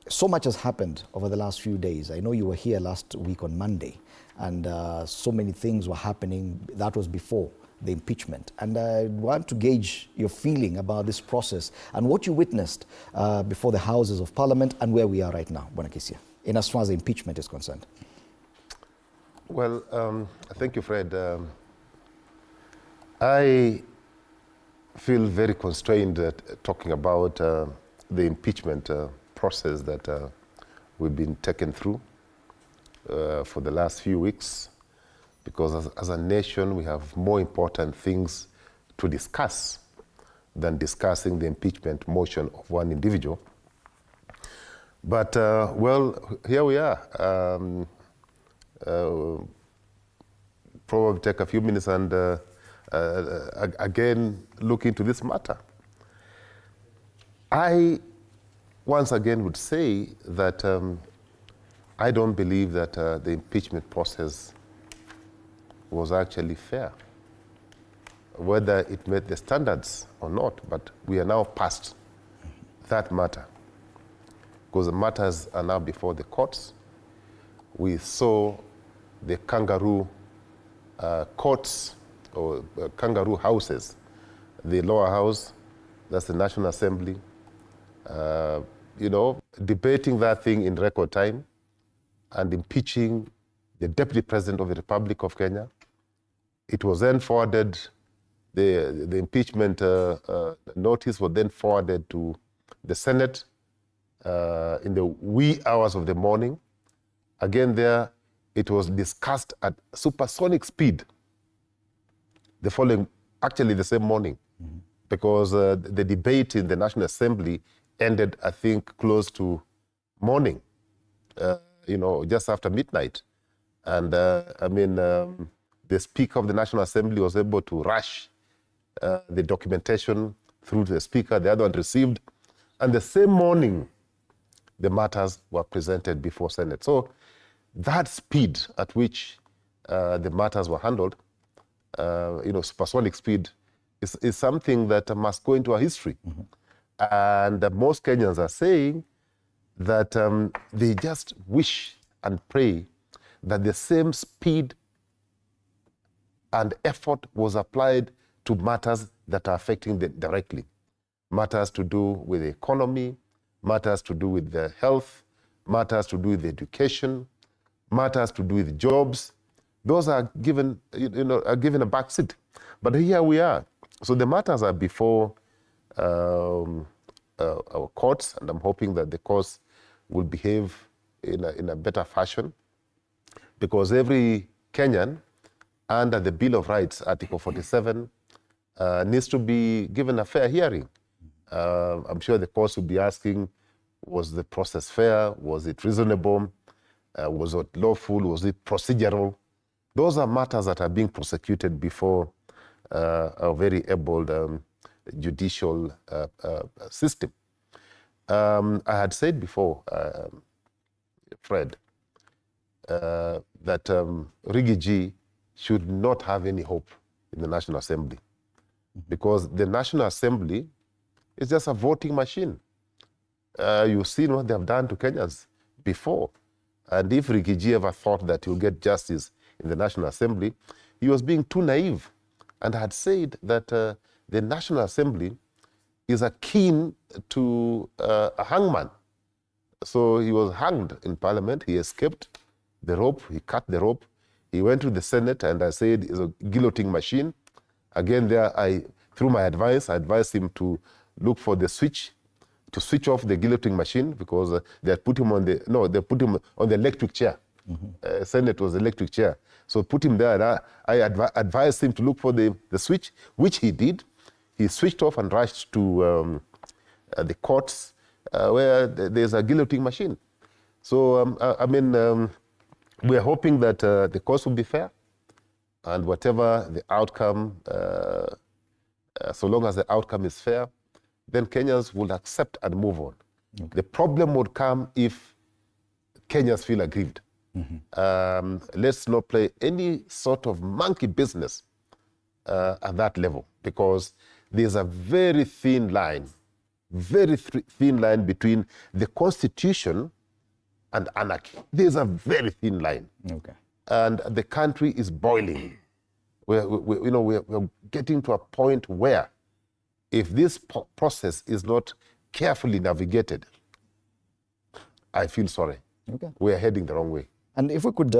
So much has happened over the last few days. I know you were here last week on Monday, and so many things were happening. That was before the impeachment. And I want to gauge your feeling about this process and what you witnessed before the Houses of Parliament and where we are right now, Bwana Kisia, in as far as the impeachment is concerned. Well, thank you, Fred. I feel very constrained talking about the impeachment process that we've been taken through for the last few weeks, because as a nation we have more important things to discuss than discussing the impeachment motion of one individual. But well, here we are. Probably take a few minutes and again look into this matter. I once again would say that I don't believe that the impeachment process was actually fair, whether it met the standards or not, but we are now past that matter, because the matters are now before the courts. We saw the kangaroo courts or kangaroo houses, the lower house, that's the National Assembly, you know, debating that thing in record time and impeaching the Deputy President of the Republic of Kenya. It was then forwarded, the impeachment notice was then forwarded to the Senate in the wee hours of the morning. Again there, it was discussed at supersonic speed the following, actually the same morning, because the debate in the National Assembly ended, I think, close to morning, you know, just after midnight. And I mean, the Speaker of the National Assembly was able to rush the documentation through to the Speaker, the other one received, and the same morning, the matters were presented before Senate. So that speed at which the matters were handled, you know, supersonic speed, is something that must go into our history. And most Kenyans are saying that they just wish and pray that the same speed and effort was applied to matters that are affecting them directly. Matters to do with the economy, matters to do with the health, matters to do with education, matters to do with jobs. Those are given, you know, are given a back seat. But here we are. So the matters are before our courts, and I'm hoping that the courts will behave in a better fashion, because every Kenyan under the Bill of Rights, Article 47, needs to be given a fair hearing. I'm sure the courts will be asking, was the process fair? Was it reasonable? Was it lawful? Was it procedural? Those are matters that are being prosecuted before a very able judicial system. I had said before, Fred, that Rigathi G should not have any hope in the National Assembly, because the National Assembly is just a voting machine. You've seen what they have done to Kenyans before. And if Rigathi G ever thought that he'll get justice in the National Assembly, he was being too naive, and had said that the National Assembly is akin to a hangman. So he was hanged in Parliament, he escaped the rope, he cut the rope, he went to the Senate, and I said it's a guillotine machine. Again there, through my advice, I advised him to look for the switch, to switch off the guillotine machine, because they had put him on the, they put him on the electric chair. Senate was the electric chair. So put him there, and I advised him to look for the switch, which he did. He switched off and rushed to the courts where there's a guillotine machine. So, I mean, we're hoping that the courts will be fair, and whatever the outcome, so long as the outcome is fair, then Kenyans will accept and move on. Okay. The problem would come if Kenyans feel aggrieved. Let's not play any sort of monkey business at that level, because there's a very thin line very thin line between the Constitution and anarchy. There's a very thin line. Okay. And the country is boiling. We're getting to a point where if this process is not carefully navigated, I feel sorry. Okay. We're heading the wrong way. And if we could